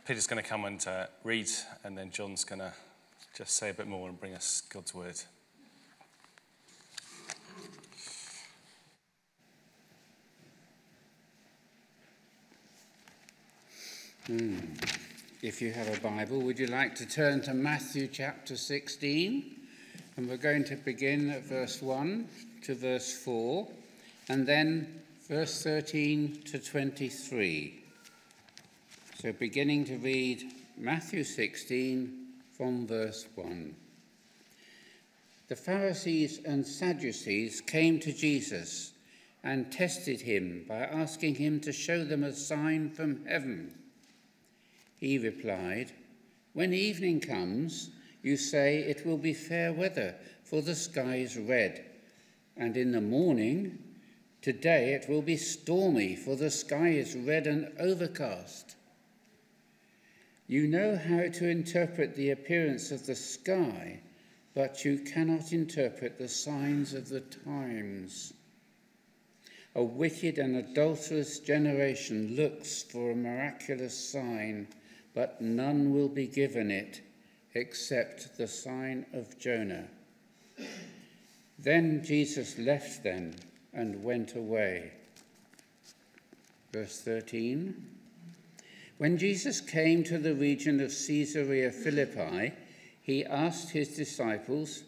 Peter's going to come and read, and then John's going to just say a bit more and bring us God's word. If you have a Bible, would you like to turn to Matthew chapter 16? And we're going to begin at verse 1 to verse 4, and then verse 13 to 23. So beginning to read Matthew 16 from verse 1. The Pharisees and Sadducees came to Jesus and tested him by asking him to show them a sign from heaven. He replied, "When evening comes, you say it will be fair weather, for the sky is red. And in the morning, today it will be stormy, for the sky is red and overcast. You know how to interpret the appearance of the sky, but you cannot interpret the signs of the times. A wicked and adulterous generation looks for a miraculous sign, but none will be given it except the sign of Jonah." Then Jesus left them and went away. Verse 13. When Jesus came to the region of Caesarea Philippi, he asked his disciples,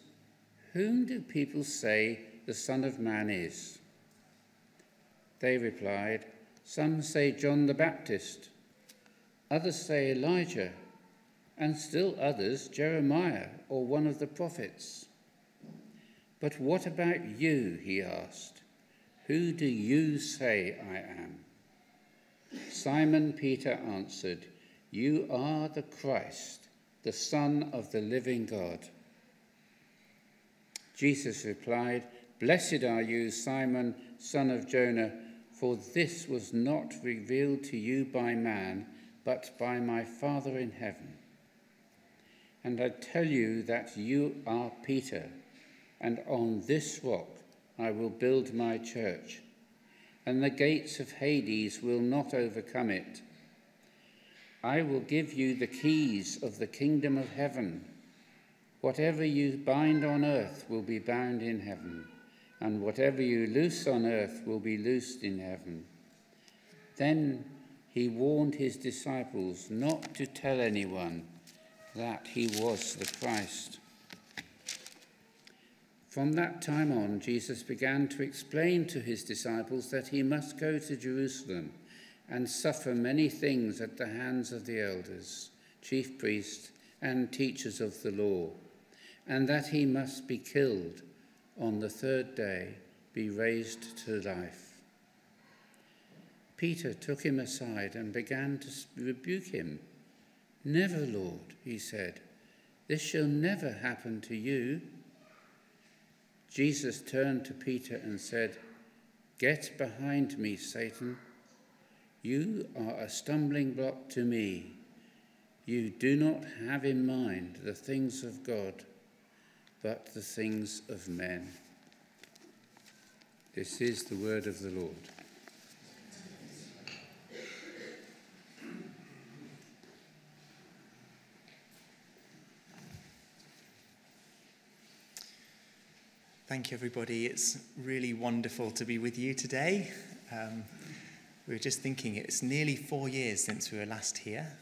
"Whom do people say the Son of Man is?" They replied, "Some say John the Baptist, others say Elijah, and still others Jeremiah or one of the prophets." "But what about you?" he asked. "Who do you say I am?" Simon Peter answered, "You are the Christ, the Son of the living God." Jesus replied, "Blessed are you, Simon, son of Jonah, for this was not revealed to you by man, but by my Father in heaven. And I tell you that you are Peter, and on this rock I will build my church, and the gates of Hades will not overcome it. I will give you the keys of the kingdom of heaven. Whatever you bind on earth will be bound in heaven, and whatever you loose on earth will be loosed in heaven." Then he warned his disciples not to tell anyone that he was the Christ. From that time on, Jesus began to explain to his disciples that he must go to Jerusalem and suffer many things at the hands of the elders, chief priests, and teachers of the law, and that he must be killed, on the third day be raised to life. Peter took him aside and began to rebuke him. "Never, Lord," he said, "this shall never happen to you." Jesus turned to Peter and said, "Get behind me, Satan. You are a stumbling block to me. You do not have in mind the things of God, but the things of men." This is the word of the Lord. Thank you, everybody. It's really wonderful to be with you today. We were just thinking it's nearly 4 years since we were last here,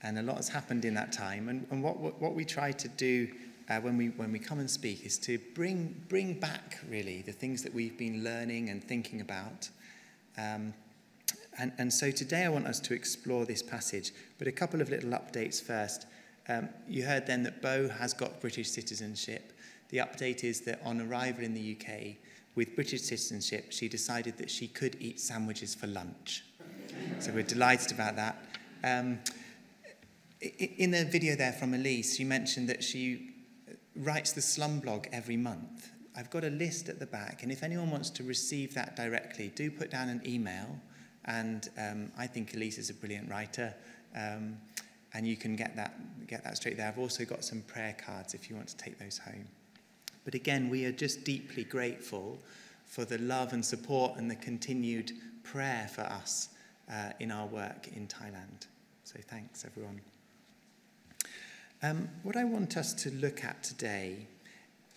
and a lot has happened in that time. And what we try to do when we come and speak is to bring back, really, the things that we've been learning and thinking about. And so today I want us to explore this passage, but a couple of little updates first. You heard then that Bo has got British citizenship. The update is that on arrival in the UK with British citizenship, she decided that she could eat sandwiches for lunch. So we're delighted about that. In the video there from Elise, she mentioned that she writes the Slum blog every month. I've got a list at the back, and if anyone wants to receive that directly, do put down an email. And I think Elise is a brilliant writer, and you can get that straight there. I've also got some prayer cards if you want to take those home. But again, we are just deeply grateful for the love and support and the continued prayer for us in our work in Thailand. So thanks, everyone. What I want us to look at today,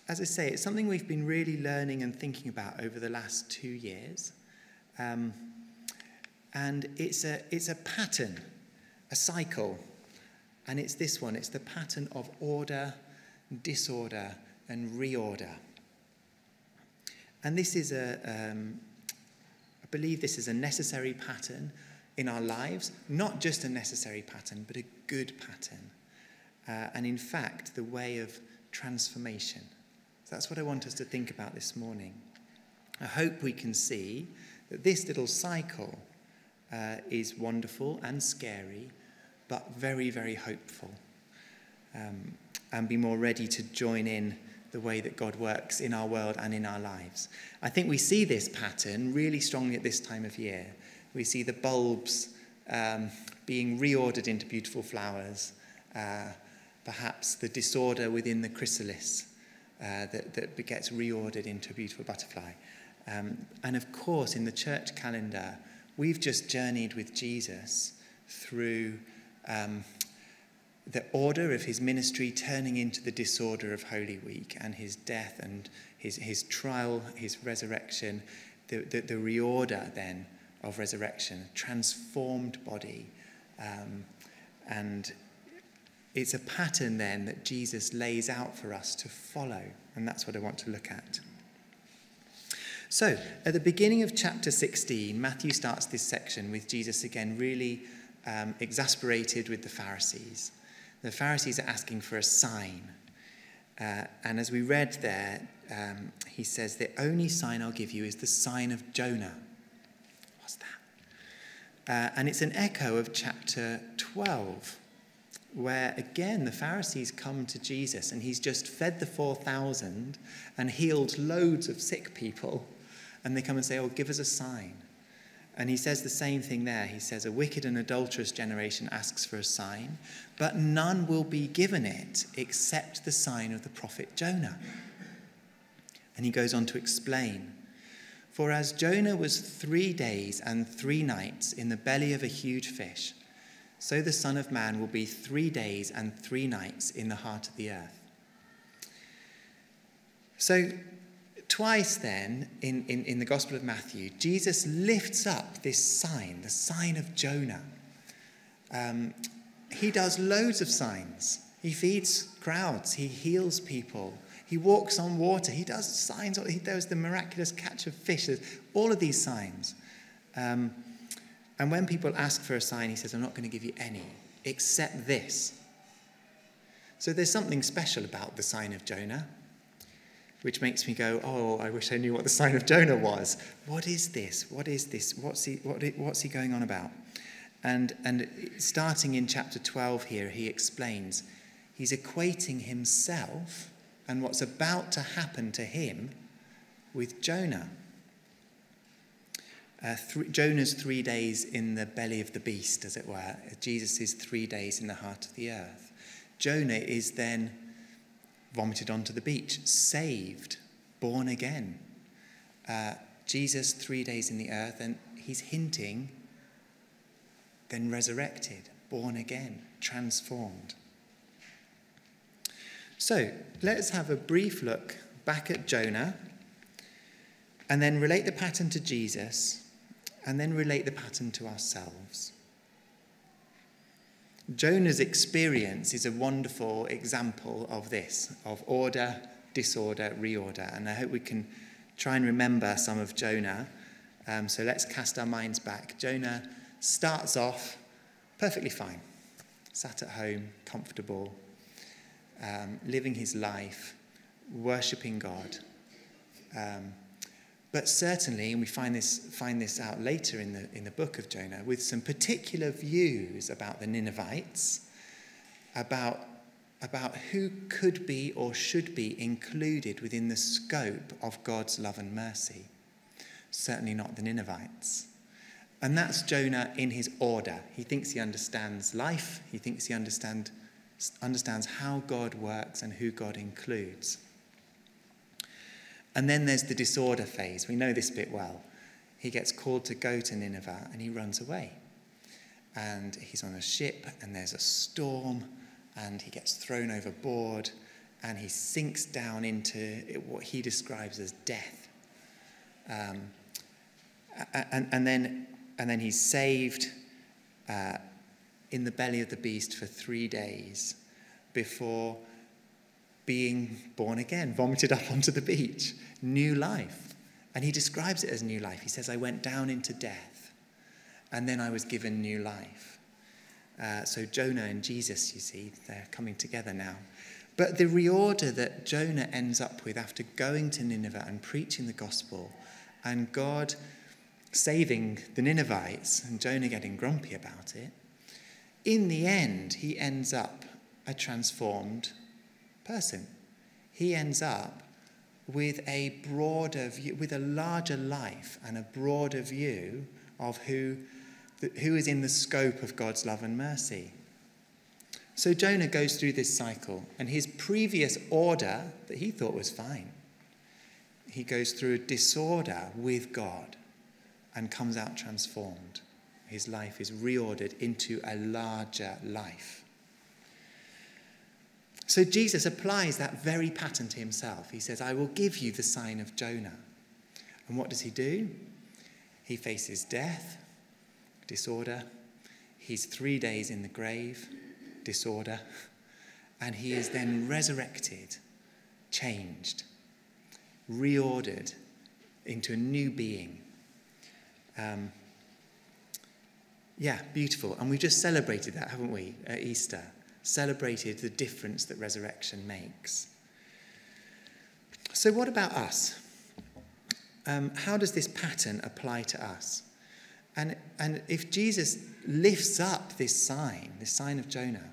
as I say, it's something we've been really learning and thinking about over the last 2 years. And it's a pattern, a cycle. And it's this one. It's the pattern of order, disorder, and reorder. And this is I believe this is a necessary pattern in our lives. Not just a necessary pattern, but a good pattern. And in fact, the way of transformation. So that's what I want us to think about this morning. I hope we can see that this little cycle is wonderful and scary, but very, very hopeful. And be more ready to join in the way that God works in our world and in our lives. I think we see this pattern really strongly at this time of year. We see the bulbs being reordered into beautiful flowers, perhaps the disorder within the chrysalis that gets reordered into a beautiful butterfly. And of course, in the church calendar, we've just journeyed with Jesus through the order of his ministry turning into the disorder of Holy Week, and his death and his trial, his resurrection, the reorder then of resurrection, transformed body. And it's a pattern then that Jesus lays out for us to follow, and that's what I want to look at. So, at the beginning of chapter 16, Matthew starts this section with Jesus again really exasperated with the Pharisees. The Pharisees are asking for a sign. And as we read there, he says, the only sign I'll give you is the sign of Jonah. What's that? And it's an echo of chapter 12, where again the Pharisees come to Jesus and he's just fed the 4,000 and healed loads of sick people. And they come and say, oh, give us a sign. And he says the same thing there. He says, a wicked and adulterous generation asks for a sign, but none will be given it except the sign of the prophet Jonah. And he goes on to explain, for as Jonah was 3 days and 3 nights in the belly of a huge fish, so the Son of Man will be 3 days and 3 nights in the heart of the earth. So twice then, in the Gospel of Matthew, Jesus lifts up this sign, the sign of Jonah. He does loads of signs. He feeds crowds. He heals people. He walks on water. He does signs. He does the miraculous catch of fish. There's all of these signs. And when people ask for a sign, he says, I'm not going to give you any, except this. So there's something special about the sign of Jonah, which makes me go, oh, I wish I knew what the sign of Jonah was. What is this? What is this? What's he going on about? And starting in chapter 12 here, he explains he's equating himself and what's about to happen to him with Jonah. Jonah's 3 days in the belly of the beast, as it were. Jesus is 3 days in the heart of the earth. Jonah is then vomited onto the beach, saved, born again. Jesus 3 days in the earth, and he's hinting, then resurrected, born again, transformed. So let's have a brief look back at Jonah, and then relate the pattern to Jesus, and then relate the pattern to ourselves. Jonah's experience is a wonderful example of this, of order, disorder, reorder. And I hope we can try and remember some of Jonah. So let's cast our minds back. Jonah starts off perfectly fine, sat at home, comfortable, living his life, worshipping God. But certainly, and we find this out later in the book of Jonah, with some particular views about the Ninevites, about who could be or should be included within the scope of God's love and mercy. Certainly not the Ninevites. And that's Jonah in his order. He thinks he understands life. He thinks he understands how God works and who God includes. And then there's the disorder phase. We know this bit well. He gets called to go to Nineveh and he runs away. and he's on a ship, and there's a storm, and he gets thrown overboard, and he sinks down into what he describes as death. And then he's saved in the belly of the beast for 3 days before being born again, vomited up onto the beach. New life. And he describes it as new life. He says, I went down into death, and then I was given new life. So Jonah and Jesus, you see, they're coming together now. But the reorder that Jonah ends up with after going to Nineveh and preaching the gospel, and God saving the Ninevites and Jonah getting grumpy about it, in the end, he ends up a transformed person. He ends up with a broader view, with a larger life and a broader view of who is in the scope of God's love and mercy. So Jonah goes through this cycle, and his previous order that he thought was fine, he goes through a disorder with God and comes out transformed. His life is reordered into a larger life. So Jesus applies that very pattern to himself. He says, I will give you the sign of Jonah. And what does he do? He faces death, disorder. He's 3 days in the grave, disorder. And he is then resurrected, changed, reordered into a new being. Beautiful. And we just celebrated that, haven't we, at Easter? Celebrated the difference that resurrection makes. So what about us? How does this pattern apply to us? And if Jesus lifts up this sign of Jonah,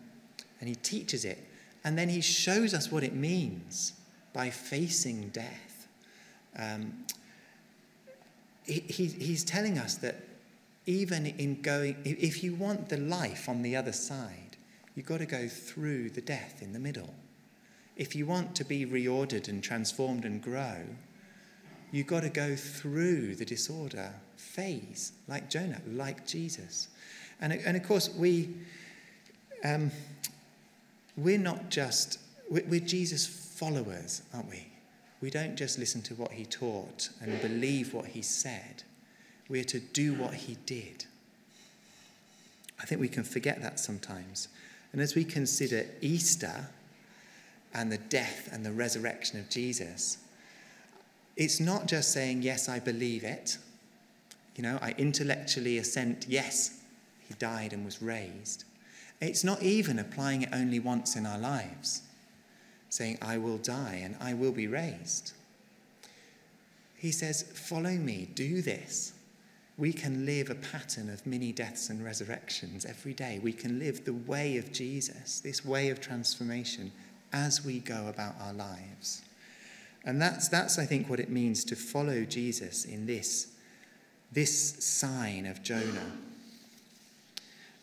and he teaches it, and then he shows us what it means by facing death, he's telling us that even in going, if you want the life on the other side, you've got to go through the death in the middle. If you want to be reordered and transformed and grow, you've got to go through the disorder phase, like Jonah, like Jesus. And of course, we're not just, we're Jesus followers, aren't we? We don't just listen to what he taught and believe what he said. We're to do what he did. I think we can forget that sometimes. And as we consider Easter and the death and the resurrection of Jesus, it's not just saying, yes, I believe it. I intellectually assent, yes, he died and was raised. It's not even applying it only once in our lives, saying, I will die and I will be raised. He says, follow me, do this. We can live a pattern of mini deaths and resurrections every day. We can live the way of Jesus, this way of transformation, as we go about our lives. And that's I think, what it means to follow Jesus in this sign of Jonah.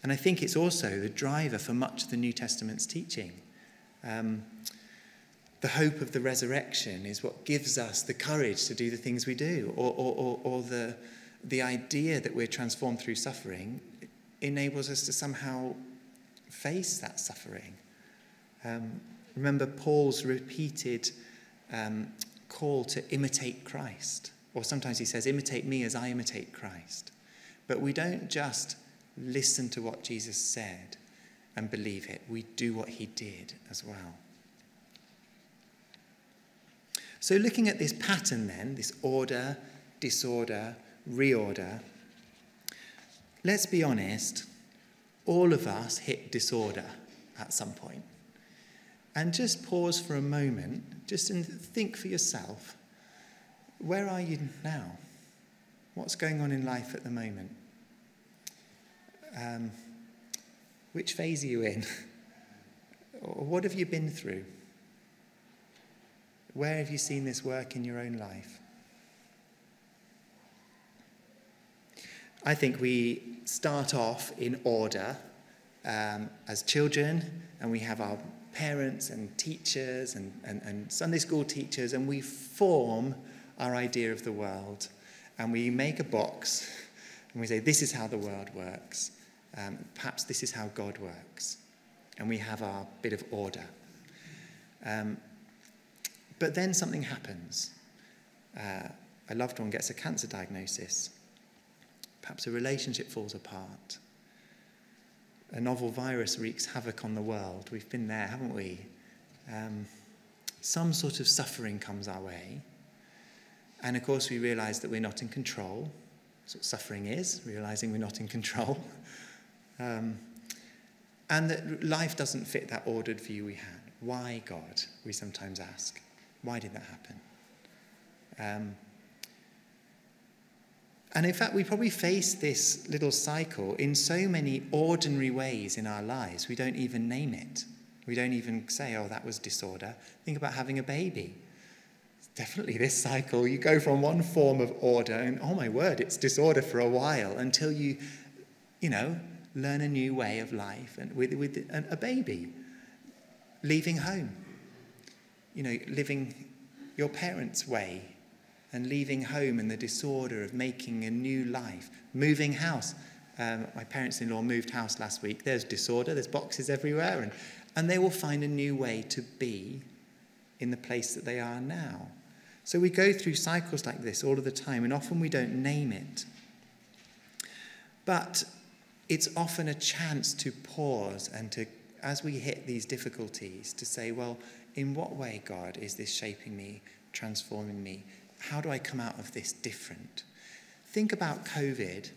And I think it's also the driver for much of the New Testament's teaching. The hope of the resurrection is what gives us the courage to do the things we do, or the idea that we're transformed through suffering enables us to somehow face that suffering. Remember Paul's repeated call to imitate Christ. Or sometimes he says, imitate me as I imitate Christ. But we don't just listen to what Jesus said and believe it. We do what he did as well. So looking at this pattern then, this order, disorder, reorder, let's be honest, all of us hit disorder at some point. And just pause for a moment, just and think for yourself, where are you now? What's going on in life at the moment? Which phase are you in? Or what have you been through? Where have you seen this work in your own life? I think we start off in order as children, and we have our parents and teachers and Sunday school teachers, and we form our idea of the world. And we make a box, and we say, this is how the world works. Perhaps this is how God works, and we have our bit of order. But then something happens. A loved one gets a cancer diagnosis. Perhaps a relationship falls apart. A novel virus wreaks havoc on the world. We've been there, haven't we? Some sort of suffering comes our way. And of course we realise that we're not in control. That's what suffering is, realising we're not in control. And that life doesn't fit that ordered view we had. Why, God? We sometimes ask. Why did that happen? And in fact, we probably face this little cycle in so many ordinary ways in our lives. We don't even name it. We don't even say, oh, that was disorder. Think about having a baby. It's definitely this cycle. You go from one form of order and, oh my word, it's disorder for a while until you learn a new way of life and with a baby. Leaving home. Living your parents' way. And leaving home in the disorder of making a new life. Moving house. My parents-in-law moved house last week. There's disorder, there's boxes everywhere. And they will find a new way to be in the place that they are now. So we go through cycles like this all of the time, and often we don't name it. But it's often a chance to pause and to, as we hit these difficulties, to say, well, in what way, God, is this shaping me, transforming me? How do I come out of this different? Think about COVID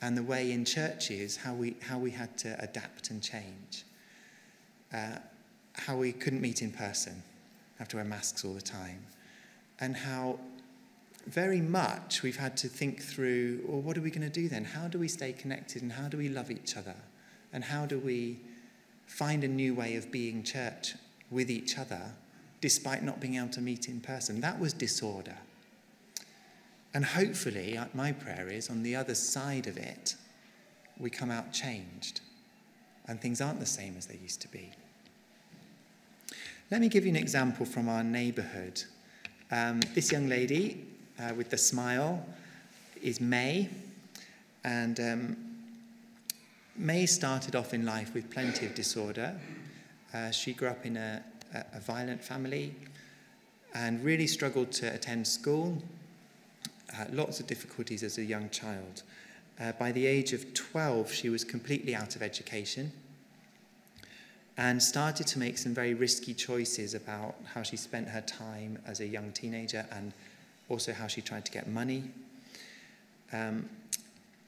and the way in churches, how we had to adapt and change. How we couldn't meet in person, have to wear masks all the time. And how very much we've had to think through, well, what are we going to do then? How do we stay connected and how do we love each other? And how do we find a new way of being church with each other despite not being able to meet in person? That was disorder. And hopefully, my prayer is, on the other side of it, we come out changed and things aren't the same as they used to be. Let me give you an example from our neighbourhood. This young lady with the smile is May. And May started off in life with plenty of disorder. She grew up in a violent family and really struggled to attend school. Lots of difficulties as a young child. By the age of 12, she was completely out of education and started to make some very risky choices about how she spent her time as a young teenager and also how she tried to get money. And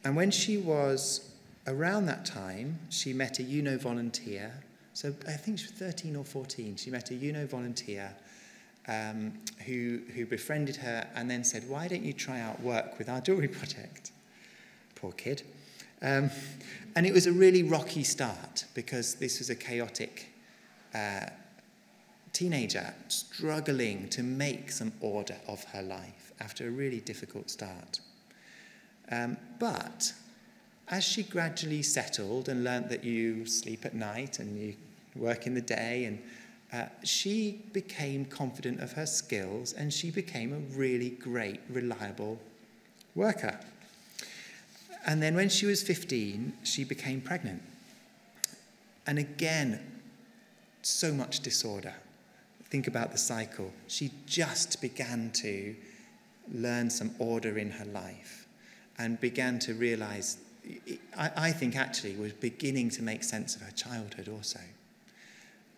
when she was around that time, she met a volunteer. So I think she was 13 or 14. She met a volunteer who befriended her and then said, why don't you try out work with our jewellery project? Poor kid. And it was a really rocky start because this was a chaotic teenager struggling to make some order of her life after a really difficult start. But as she gradually settled and learnt that you sleep at night and you work in the day, and she became confident of her skills and she became a really great, reliable worker. And then when she was 15, she became pregnant. And again, so much disorder. Think about the cycle. She just began to learn some order in her life and began to realise, I think actually was beginning to make sense of her childhood also.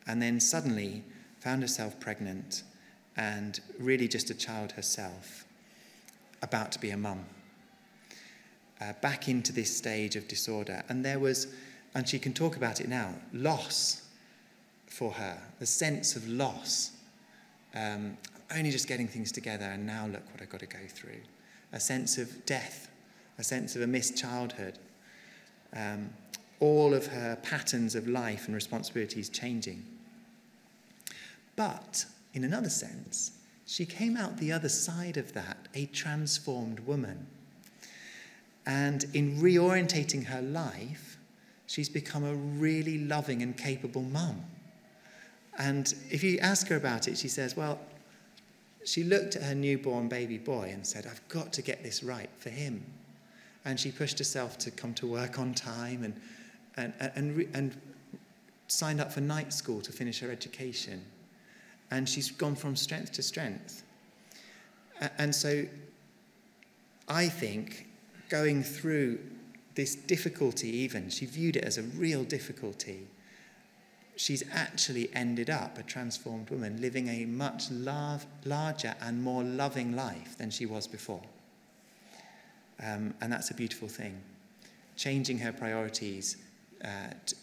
And then suddenly found herself pregnant and really just a child herself, about to be a mum. Back into this stage of disorder. And there was, and she can talk about it now, loss for her, the sense of loss. Only just getting things together and now look what I've got to go through. A sense of death, a sense of a missed childhood. All of her patterns of life and responsibilities changing. But, in another sense, she came out the other side of that, a transformed woman. And in reorientating her life, she's become a really loving and capable mum. And if you ask her about it, she says, well, she looked at her newborn baby boy and said, I've got to get this right for him. And she pushed herself to come to work on time and signed up for night school to finish her education. And she's gone from strength to strength. And so I think going through this difficulty even, she viewed it as a real difficulty. She's actually ended up a transformed woman, living a much larger and more loving life than she was before. And that's a beautiful thing. Changing her priorities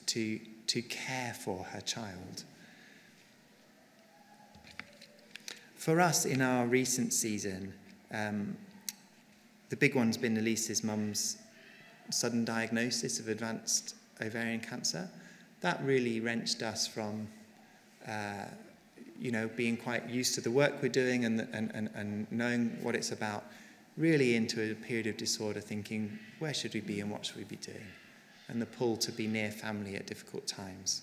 to care for her child. For us in our recent season, the big one's been Elise's mum's sudden diagnosis of advanced ovarian cancer. That really wrenched us from, being quite used to the work we're doing and knowing what it's about, really into a period of disorder, thinking, where should we be and what should we be doing? And the pull to be near family at difficult times.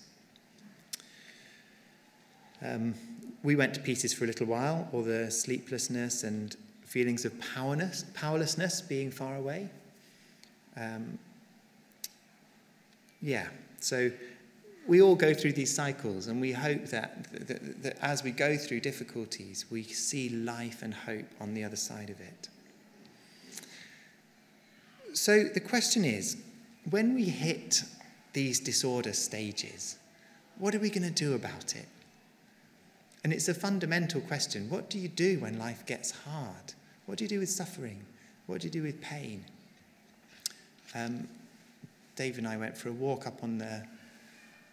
We went to pieces for a little while, all the sleeplessness and feelings of powerlessness being far away. So we all go through these cycles, and we hope that as we go through difficulties, we see life and hope on the other side of it. So the question is, when we hit these disorder stages, what are we going to do about it? And it's a fundamental question. What do you do when life gets hard? What do you do with suffering? What do you do with pain? Dave and I went for a walk up on the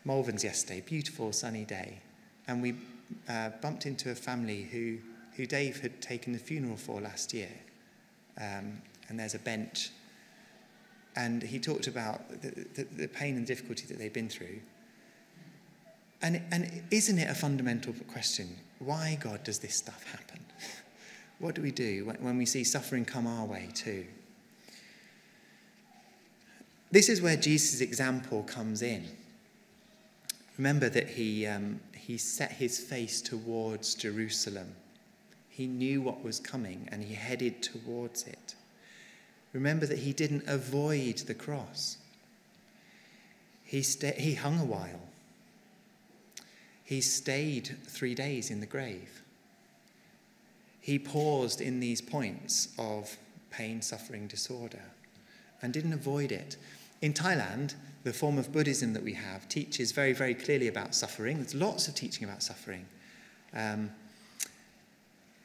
Malverns yesterday, beautiful sunny day, and we bumped into a family who Dave had taken the funeral for last year. And there's a bench. And he talked about the pain and difficulty that they've been through. And isn't it a fundamental question? Why, God, does this stuff happen? What do we do when we see suffering come our way too? This is where Jesus' example comes in. Remember that he set his face towards Jerusalem. He knew what was coming and he headed towards it. Remember that he didn't avoid the cross. He hung a while. He stayed 3 days in the grave. He paused in these points of pain, suffering, disorder, and didn't avoid it. In Thailand, the form of Buddhism that we have teaches very, very clearly about suffering. There's lots of teaching about suffering.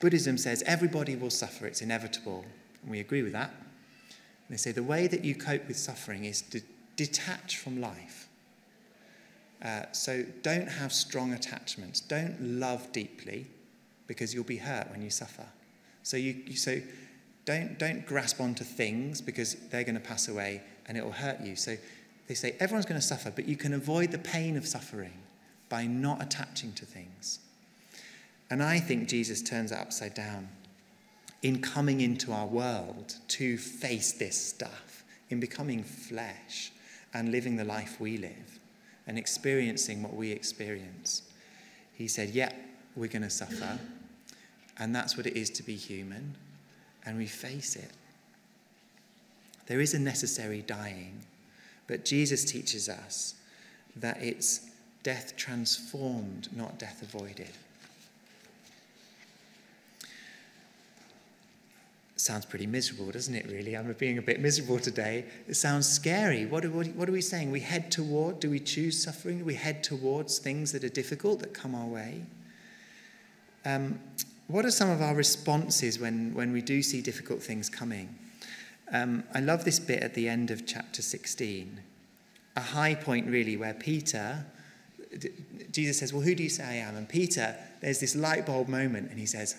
Buddhism says everybody will suffer, it's inevitable, and we agree with that. And they say the way that you cope with suffering is to detach from life. So don't have strong attachments. Don't love deeply, because you'll be hurt when you suffer. So don't grasp onto things, because they're going to pass away and it will hurt you. So they say everyone's going to suffer, but you can avoid the pain of suffering by not attaching to things. And I think Jesus turns it upside down in coming into our world to face this stuff, in becoming flesh and living the life we live and experiencing what we experience. He said, yeah, we're going to suffer, and that's what it is to be human, and we face it. There is a necessary dying, but Jesus teaches us that it's death transformed, not death avoided. Sounds pretty miserable, doesn't it, really? I'm being a bit miserable today. It sounds scary. What are we saying? Do we choose suffering? Do we head towards things that are difficult, that come our way? What are some of our responses when we do see difficult things coming? I love this bit at the end of chapter 16. A high point, really, where Jesus says, well, who do you say I am? And Peter, there's this light bulb moment, and he says,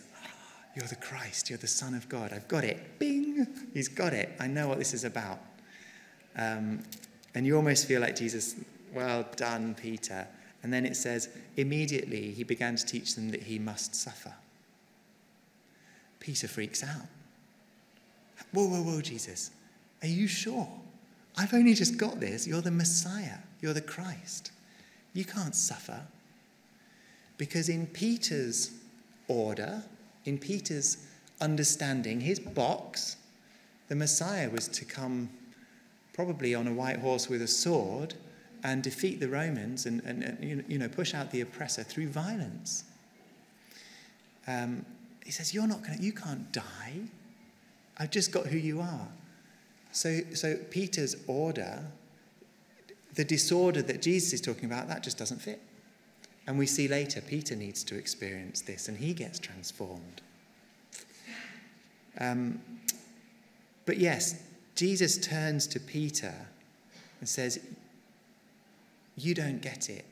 you're the Christ, you're the Son of God. I've got it. Bing! He's got it. I know what this is about. And you almost feel like Jesus, well done, Peter. And then it says, immediately he began to teach them that he must suffer. Peter freaks out. Whoa, Jesus. Are you sure? I've only just got this. You're the Messiah. You're the Christ. You can't suffer. Because in Peter's order, in Peter's understanding, his box, the Messiah was to come probably on a white horse with a sword and defeat the Romans and push out the oppressor through violence. He says, you can't die. I've just got who you are. So Peter's order, the disorder that Jesus is talking about, that just doesn't fit. And we see later Peter needs to experience this and he gets transformed. But yes, Jesus turns to Peter and says, you don't get it.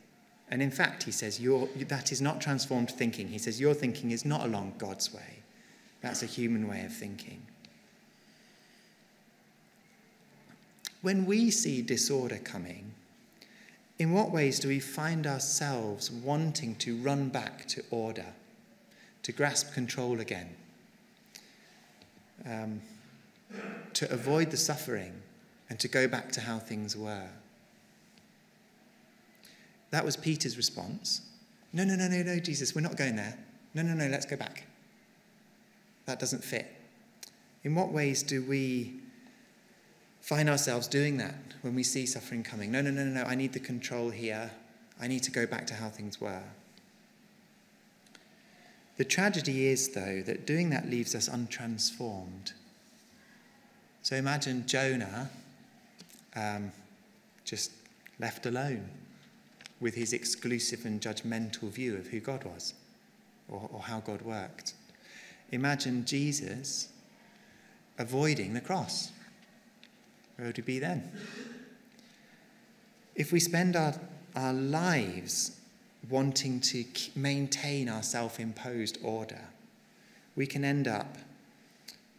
And in fact, he says, that is not transformed thinking. He says, your thinking is not along God's way. That's a human way of thinking. When we see disorder coming, in what ways do we find ourselves wanting to run back to order, to grasp control again, to avoid the suffering and to go back to how things were? That was Peter's response. No, Jesus, we're not going there. No, let's go back. That doesn't fit. In what ways do we find ourselves doing that when we see suffering coming? No, I need the control here. I need to go back to how things were. The tragedy is, though, that doing that leaves us untransformed. So imagine Jonah just left alone with his exclusive and judgmental view of who God was or how God worked. Imagine Jesus avoiding the cross. Where would we be then? If we spend our lives wanting to maintain our self-imposed order, we can end up,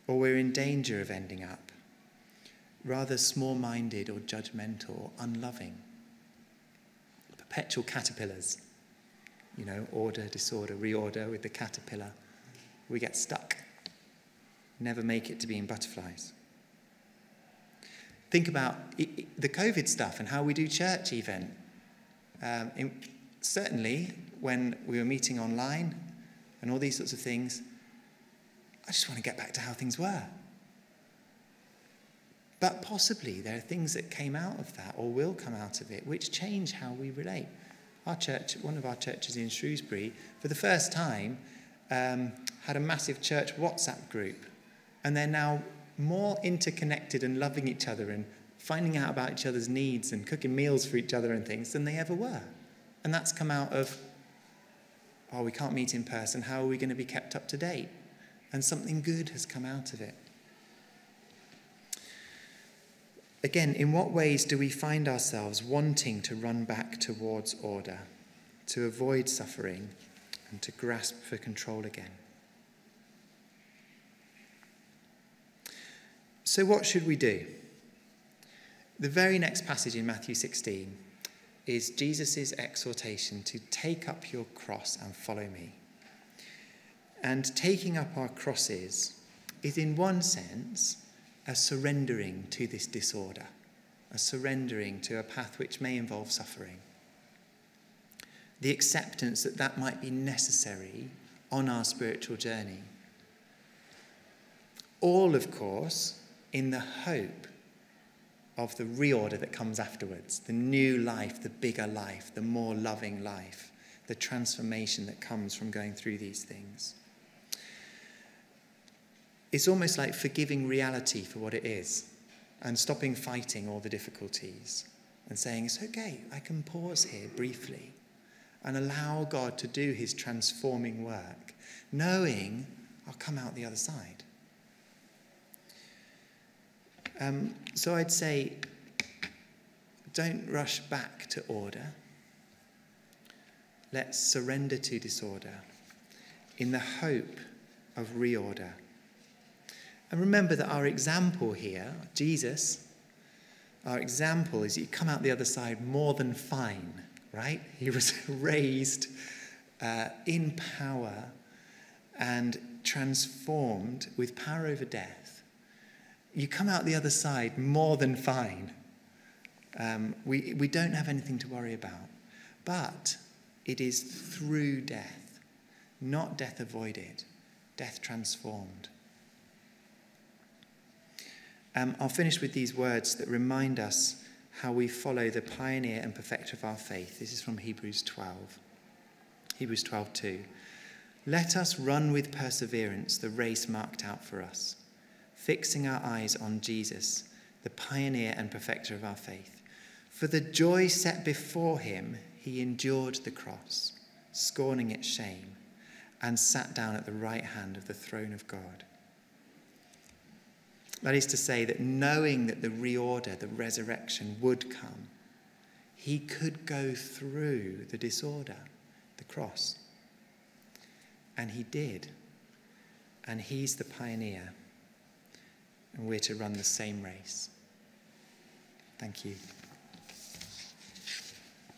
or we're in danger of ending up, rather small-minded or judgmental or unloving. Perpetual caterpillars, order, disorder, reorder with the caterpillar. We get stuck, never make it to being butterflies. Think about the COVID stuff and how we do church even. Certainly, when we were meeting online and all these sorts of things, I just want to get back to how things were. But possibly there are things that came out of that or will come out of it which change how we relate. Our church, one of our churches in Shrewsbury, for the first time, had a massive church WhatsApp group. And they're now more interconnected and loving each other and finding out about each other's needs and cooking meals for each other and things than they ever were. And that's come out of, we can't meet in person, how are we going to be kept up to date? And something good has come out of it. Again, in what ways do we find ourselves wanting to run back towards order, to avoid suffering, and to grasp for control again? So what should we do? The very next passage in Matthew 16 is Jesus' exhortation to take up your cross and follow me. And taking up our crosses is, in one sense, a surrendering to this disorder, a surrendering to a path which may involve suffering. The acceptance that that might be necessary on our spiritual journey. All, of course, in the hope of the reorder that comes afterwards, the new life, the bigger life, the more loving life, the transformation that comes from going through these things. It's almost like forgiving reality for what it is and stopping fighting all the difficulties and saying, it's okay, I can pause here briefly and allow God to do his transforming work, knowing I'll come out the other side. So I'd say, don't rush back to order. Let's surrender to disorder in the hope of reorder. And remember that our example here, Jesus, our example is you come out the other side more than fine, right? He was raised in power and transformed with power over death. You come out the other side more than fine. We don't have anything to worry about. But it is through death, not death avoided, death transformed. I'll finish with these words that remind us how we follow the pioneer and perfecter of our faith. This is from Hebrews 12. Hebrews 12:2. Let us run with perseverance the race marked out for us, fixing our eyes on Jesus, the pioneer and perfecter of our faith. For the joy set before him, he endured the cross, scorning its shame, and sat down at the right hand of the throne of God. That is to say that knowing that the reorder, the resurrection would come, he could go through the disorder, the cross. And he did. And he's the pioneer. And we're to run the same race. Thank you.